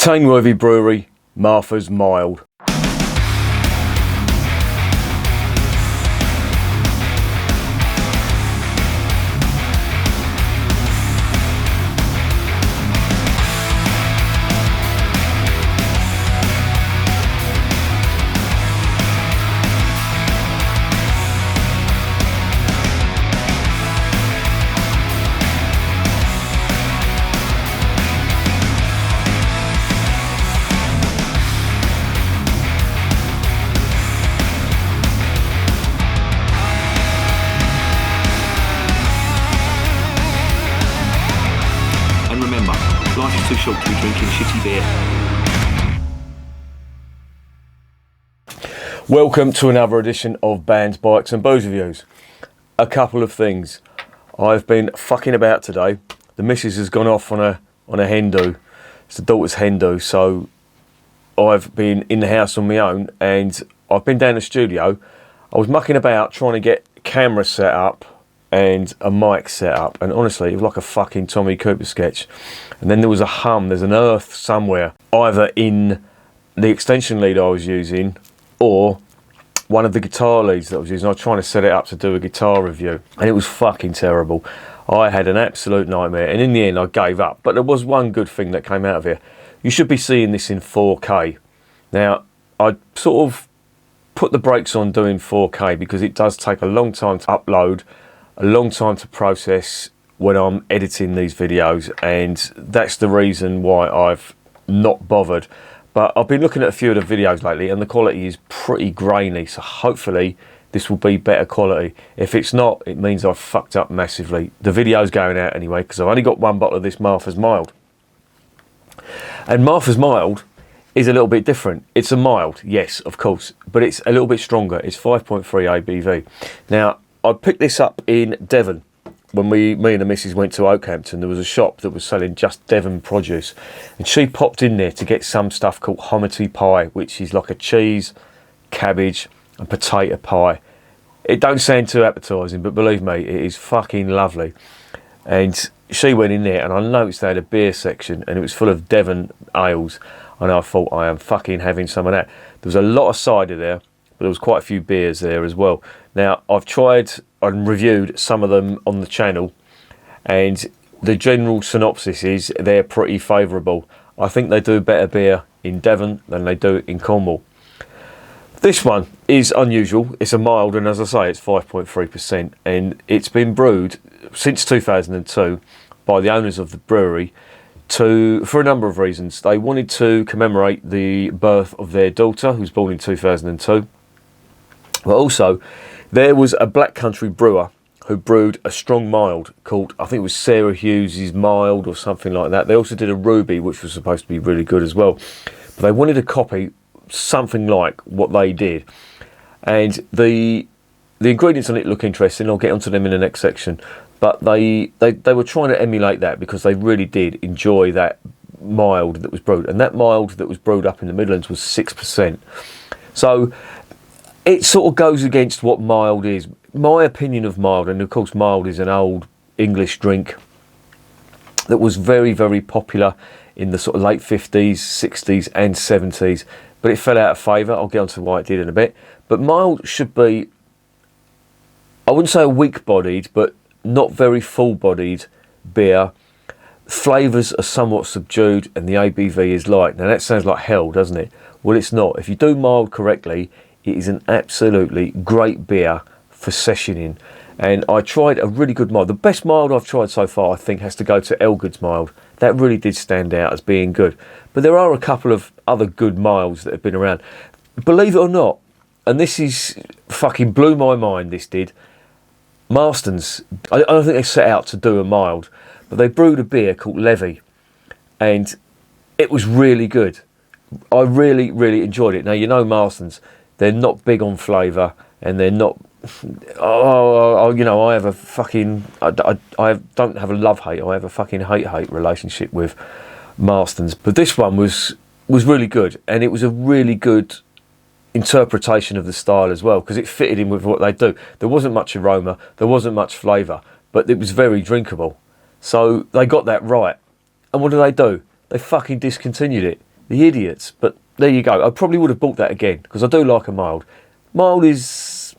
Teignworthy Brewery, Martha's Mild. And remember, life is too short to be drinking shitty beer. Welcome to another edition of Bands, Bikes and Booze Reviews. A couple of things. I've been fucking about today. The missus has gone off on a hen do. It's the daughter's hen do, so I've been in the house on my own and I've been down the studio. I was mucking about trying to get camera set up and a mic set up, and honestly it was like a fucking Tommy Cooper sketch. And then there was a hum, there's an earth somewhere, either in the extension lead I was using or one of the guitar leads that I was using. I was trying to set it up to do a guitar review and it was fucking terrible. I had an absolute nightmare, and in the end I gave up. But there was one good thing that came out of here. You should be seeing this in 4K. Now I sort of put the brakes on doing 4K because it does take a long time to upload, a long time to process when I'm editing these videos, and that's the reason why I've not bothered. But I've been looking at a few of the videos lately and the quality is pretty grainy, so hopefully this will be better quality. If it's not, it means I've fucked up massively. The video's going out anyway because I've only got one bottle of this Martha's Mild. And Martha's Mild is a little bit different. It's a mild, yes, of course, but it's a little bit stronger. It's 5.3 ABV. Now, I picked this up in Devon. When me and the missus went to Oakhampton, there was a shop that was selling just Devon produce, and she popped in there to get some stuff called hominy pie, which is like a cheese, cabbage and potato pie. It don't sound too appetising, but believe me, it is fucking lovely. And she went in there and I noticed they had a beer section and it was full of Devon ales, and I thought, I am fucking having some of that. There was a lot of cider there, but there was quite a few beers there as well. Now, I've tried and reviewed some of them on the channel, and the general synopsis is they're pretty favourable. I think they do better beer in Devon than they do in Cornwall. This one is unusual. It's a mild, and as I say, it's 5.3%, and it's been brewed since 2002 by the owners of the brewery for a number of reasons. They wanted to commemorate the birth of their daughter, who was born in 2002. But also, there was a Black Country brewer who brewed a strong mild called, I think it was Sarah Hughes's Mild or something like that. They also did a Ruby, which was supposed to be really good as well. But they wanted to copy something like what they did. And the ingredients on it look interesting. I'll get onto them in the next section. But they were trying to emulate that because they really did enjoy that mild that was brewed. And that mild that was brewed up in the Midlands was 6%. So it sort of goes against what mild is. My opinion of mild, and of course mild is an old English drink that was very, very popular in the sort of late 50s, 60s and 70s, but it fell out of favour. I'll get onto why it did in a bit. But mild should be, I wouldn't say a weak-bodied, but not very full-bodied beer. Flavours are somewhat subdued and the ABV is light. Now that sounds like hell, doesn't it? Well, it's not. If you do mild correctly, it is an absolutely great beer for sessioning. And I tried a really good mild. The best mild I've tried so far, I think, has to go to Elgood's mild. That really did stand out as being good. But there are a couple of other good milds that have been around. Believe it or not, and this is fucking blew my mind, this did. Marston's, I don't think they set out to do a mild, but they brewed a beer called Levy, and it was really good. I really, really enjoyed it. Now, you know Marston's, they're not big on flavour, and they're not. You know, I have a fucking. I don't have a love-hate. I have a fucking hate-hate relationship with Marston's. But this one was really good, and it was a really good interpretation of the style as well, because it fitted in with what they do. There wasn't much aroma, there wasn't much flavour, but it was very drinkable. So they got that right. And what do? They fucking discontinued it. The idiots. But there you go. I probably would have bought that again because I do like a mild. Mild is,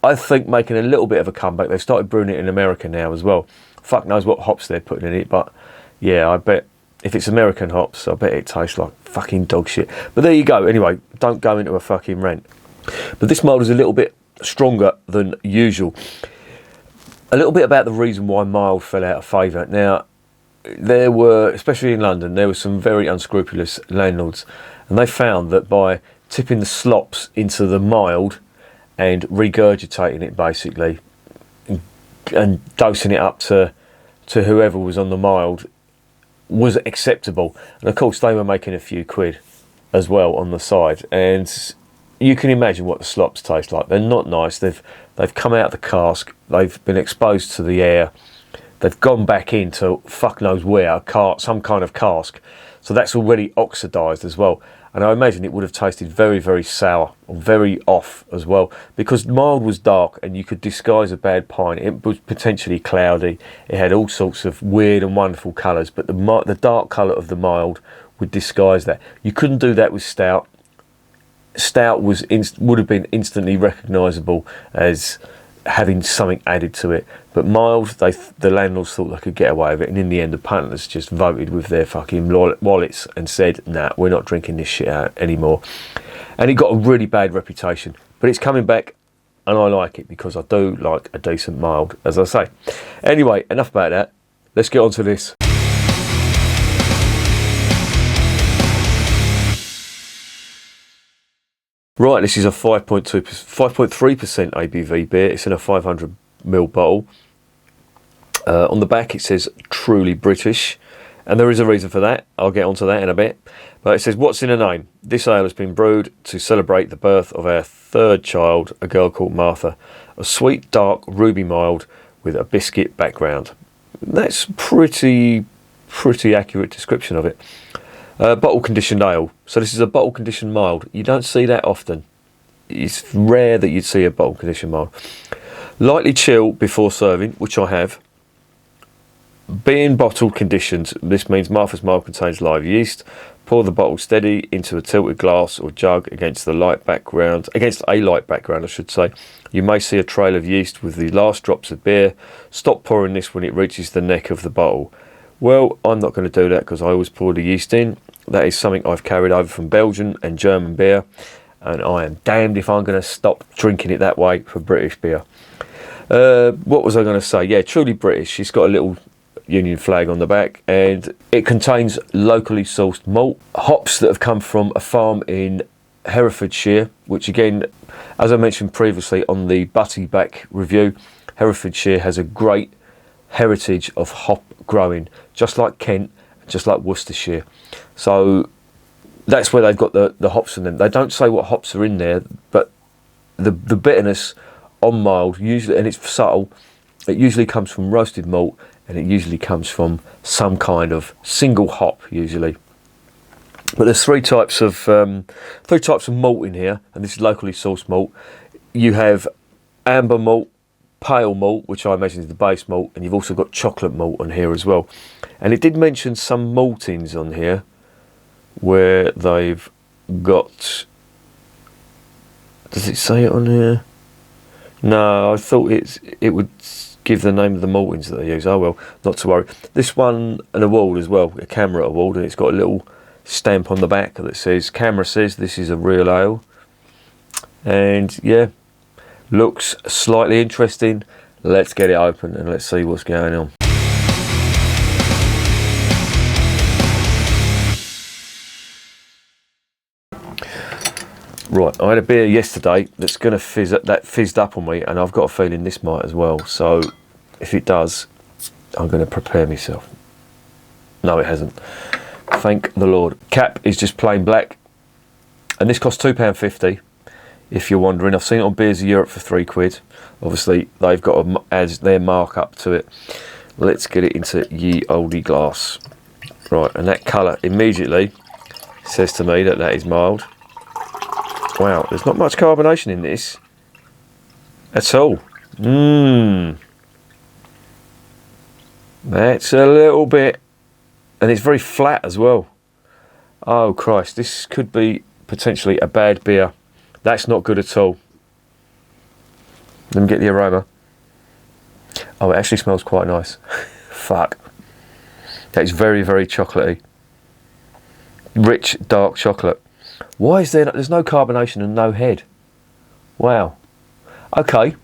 I think, making a little bit of a comeback. They've started brewing it in America now as well. Fuck knows what hops they're putting in it, but yeah, I bet if it's American hops, I bet it tastes like fucking dog shit. But there you go. Anyway, don't go into a fucking rant. But this mild is a little bit stronger than usual. A little bit about the reason why mild fell out of favour. Now, there were, especially in London, there were some very unscrupulous landlords, and they found that by tipping the slops into the mild and regurgitating it basically and dosing it up to whoever was on the mild was acceptable. And of course they were making a few quid as well on the side, and you can imagine what the slops taste like. They're not nice. They've come out of the cask, they've been exposed to the air, they've gone back into fuck knows where, some kind of cask, so that's already oxidised as well. And I imagine it would have tasted very, very sour, or very off as well, because mild was dark and you could disguise a bad pint. It was potentially cloudy, it had all sorts of weird and wonderful colours, but the dark colour of the mild would disguise that. You couldn't do that with stout. Stout would have been instantly recognisable as having something added to it, but mild, the landlords thought they could get away with it, and in the end the punters just voted with their fucking wallets and said, nah, we're not drinking this shit out anymore. And it got a really bad reputation, but it's coming back, and I like it because I do like a decent mild, as I say. Anyway, enough about that, let's get on to this. Right, this is a 5.3% ABV beer. It's in a 500ml bottle. On the back it says truly British, and there is a reason for that. I'll get onto that in a bit. But it says, what's in a name? This ale has been brewed to celebrate the birth of our third child, a girl called Martha. A sweet, dark, ruby mild with a biscuit background. That's pretty accurate description of it. Bottle conditioned ale. So this is a bottle conditioned mild. You don't see that often. It's rare that you'd see a bottle conditioned mild. Lightly chill before serving, which I have. Being bottle conditioned, this means Martha's mild contains live yeast. Pour the bottle steady into a tilted glass or jug against a light background, I should say. You may see a trail of yeast with the last drops of beer. Stop pouring this when it reaches the neck of the bottle. Well, I'm not going to do that because I always pour the yeast in. That is something I've carried over from Belgian and German beer, and I am damned if I'm going to stop drinking it that way for British beer. What was I going to say? Yeah, truly British. It's got a little Union flag on the back, and it contains locally sourced malt, hops that have come from a farm in Herefordshire, which again, as I mentioned previously on the Butty Back review, Herefordshire has a great heritage of hop growing, just like Kent, just like Worcestershire. So that's where they've got the hops in them. They don't say what hops are in there, but the bitterness on mild usually, and it's subtle, it usually comes from roasted malt, and it usually comes from some kind of single hop usually. But there's three types of malt in here, and this is locally sourced malt. You have amber malt, pale malt, which I imagine is the base malt, and you've also got chocolate malt on here as well. And it did mention some maltings on here where they've got, does it say it on here? No, I thought it would give the name of the maltings that they use. Oh well, not to worry. This one, an award as well, a CAMRA award, and it's got a little stamp on the back that says, CAMRA says this is a real ale. And yeah, looks slightly interesting. Let's get it open and let's see what's going on. Right, I had a beer yesterday that's going to fizzed up on me, and I've got a feeling this might as well. So if it does, I'm going to prepare myself. No, it hasn't. Thank the Lord. Cap is just plain black, and this costs £2.50. If you're wondering, I've seen it on Beers of Europe for £3. Obviously, they've got to add their markup to it. Let's get it into ye olde glass. Right, and that colour immediately says to me that is mild. Wow, there's not much carbonation in this at all. That's a little bit, and it's very flat as well. Oh Christ, this could be potentially a bad beer. That's not good at all. Let me get the aroma. Oh, it actually smells quite nice. Fuck. That is very, very chocolatey. Rich, dark chocolate. Why is there's no carbonation and no head? Wow. Okay.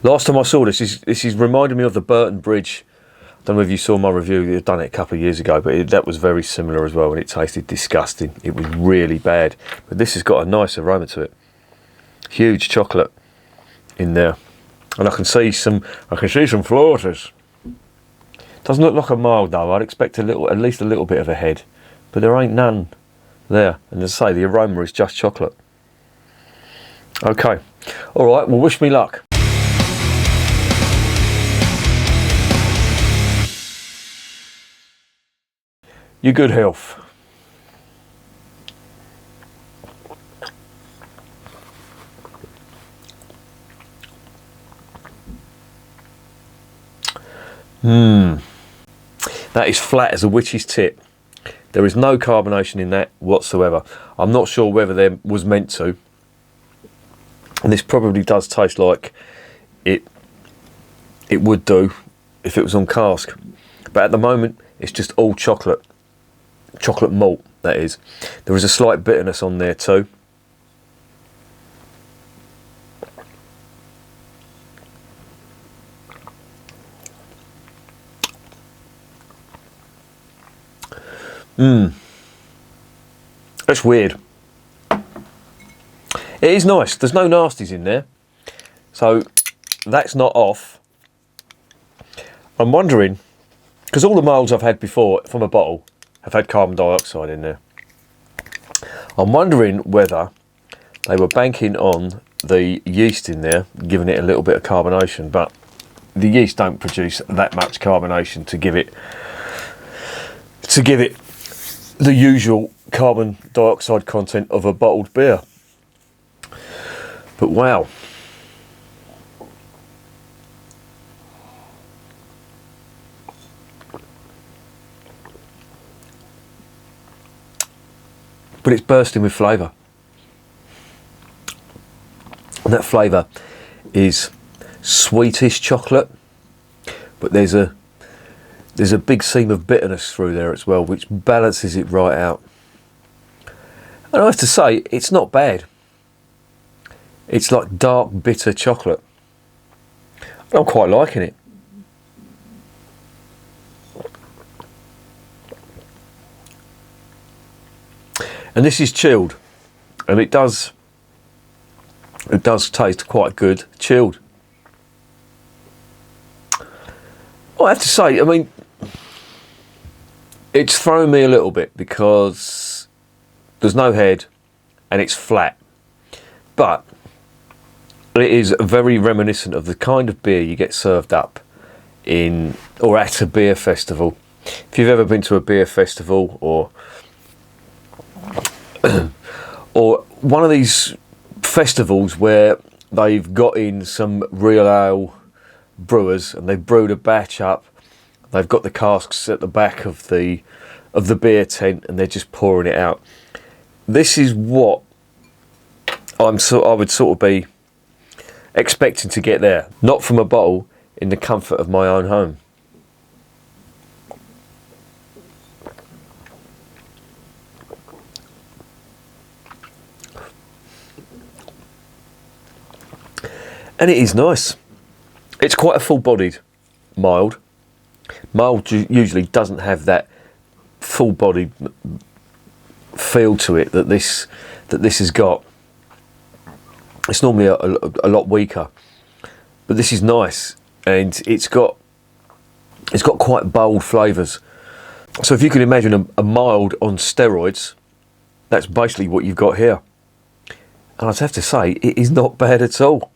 Last time I saw this is reminding me of the Burton Bridge. I don't know if you saw my review. I'd done it a couple of years ago, but that was very similar as well, and it tasted disgusting. It was really bad. But this has got a nice aroma to it. Huge chocolate in there, and I can see some floaters. Doesn't look like a mild though. I'd expect at least a little bit of a head, but there ain't none there. And as I say, the aroma is just chocolate. Okay, all right. Well, wish me luck. You good health. That is flat as a witch's tip. There is no carbonation in that whatsoever. I'm not sure whether there was meant to. And this probably does taste like it would do if it was on cask. But at the moment, it's just all chocolate. Chocolate malt, that is. There is a slight bitterness on there too. That's weird. It is nice. There's no nasties in there. So that's not off. I'm wondering, because all the molds I've had before from a bottle have had carbon dioxide in there. I'm wondering whether they were banking on the yeast in there, giving it a little bit of carbonation, but the yeast don't produce that much carbonation to give it the usual carbon dioxide content of a bottled beer. But wow. But it's bursting with flavour. And that flavour is sweetish chocolate, but there's a big seam of bitterness through there as well, which balances it right out. And I have to say, it's not bad. It's like dark, bitter chocolate. And I'm quite liking it. And this is chilled, and it does taste quite good chilled. I have to say, I mean, it's thrown me a little bit because there's no head and it's flat, but it is very reminiscent of the kind of beer you get served up in or at a beer festival. If you've ever been to a beer festival or one of these festivals where they've got in some real ale brewers and they've brewed a batch up, they've got the casks at the back of the beer tent and they're just pouring it out. This is what I would sort of be expecting to get there, not from a bottle, in the comfort of my own home. And it is nice. It's quite a full-bodied mild. Mild usually doesn't have that full-bodied feel to it that this has got. It's normally a lot weaker, but this is nice, and it's got quite bold flavours. So if you can imagine a mild on steroids, that's basically what you've got here. And I'd have to say, it is not bad at all.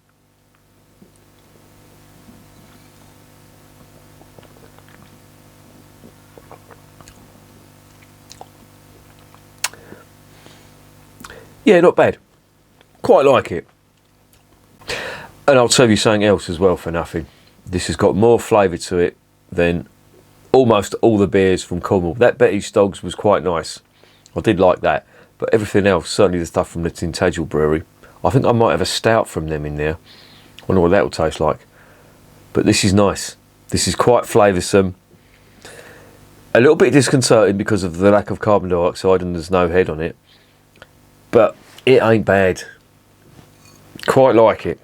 Yeah, not bad. Quite like it. And I'll tell you something else as well for nothing. This has got more flavour to it than almost all the beers from Cornwall. That Betty Stoggs was quite nice. I did like that. But everything else, certainly the stuff from the Teignworthy Brewery, I think I might have a stout from them in there. I wonder what that will taste like. But this is nice. This is quite flavoursome. A little bit disconcerting because of the lack of carbon dioxide and there's no head on it. But it ain't bad. Quite like it.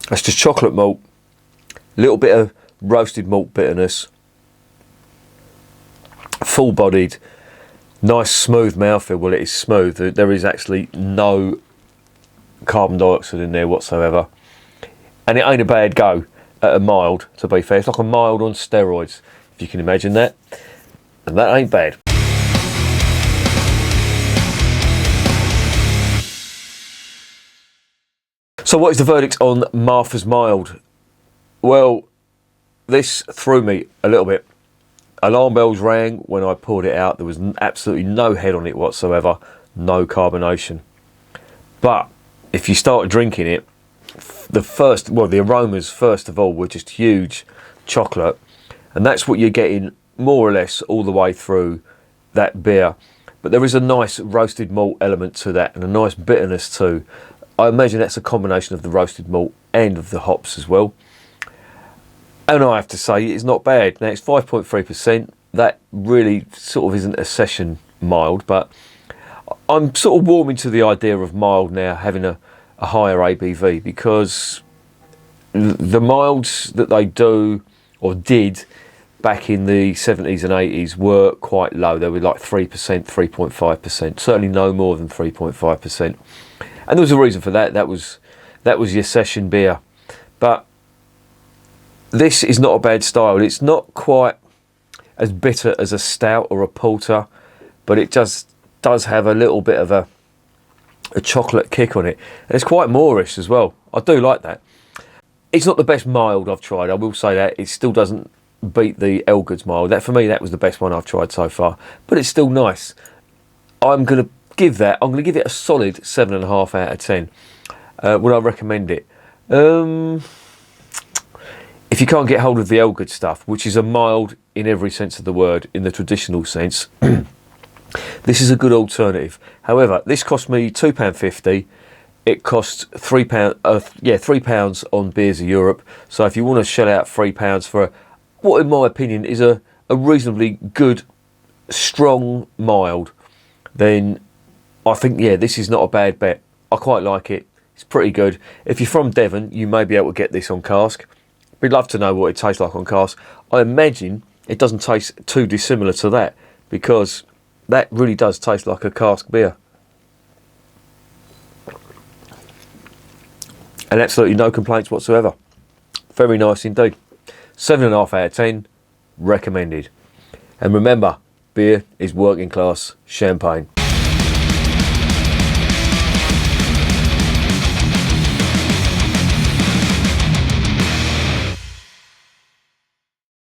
That's just chocolate malt. A little bit of roasted malt bitterness. Full bodied. Nice smooth mouthfeel. Well, it is smooth. There is actually no carbon dioxide in there whatsoever. And it ain't a bad go at a mild, to be fair. It's like a mild on steroids, if you can imagine that. And that ain't bad. So what is the verdict on Martha's Mild? Well, this threw me a little bit. Alarm bells rang when I poured it out. There was absolutely no head on it whatsoever. No carbonation. But if you start drinking it, the aromas first of all were just huge chocolate, and that's what you're getting more or less all the way through that beer. But there is a nice roasted malt element to that and a nice bitterness too. I imagine that's a combination of the roasted malt and of the hops as well. And I have to say it's not bad. Now it's 5.3%. That really sort of isn't a session mild, but I'm sort of warming to the idea of mild now having a higher ABV, because the milds that they do or did back in the 70s and 80s were quite low. They were like 3%, 3.5%, certainly no more than 3.5%. And there was a reason for that. That was your session beer. But this is not a bad style. It's not quite as bitter as a stout or a porter, but it just does have a little bit of a chocolate kick on it, and it's quite moreish as well. I do like that. It's not the best mild I've tried, I will say that. It still doesn't beat the Elgood's mild. That for me, that was the best one I've tried so far, but it's still nice. I'm going to give it a solid 7.5 out of 10. Would I recommend it? If you can't get hold of the Elgood stuff, which is a mild in every sense of the word, in the traditional sense, this is a good alternative. However, this cost me £2.50. It costs £3 on Beers of Europe. So if you want to shell out £3 for what, in my opinion, is a reasonably good, strong mild, then I think, this is not a bad bet. I quite like it. It's pretty good. If you're from Devon, you may be able to get this on cask. We'd love to know what it tastes like on cask. I imagine it doesn't taste too dissimilar to that, because that really does taste like a cask beer. And absolutely no complaints whatsoever. Very nice indeed. 7.5 out of 10, recommended. And remember, beer is working class champagne.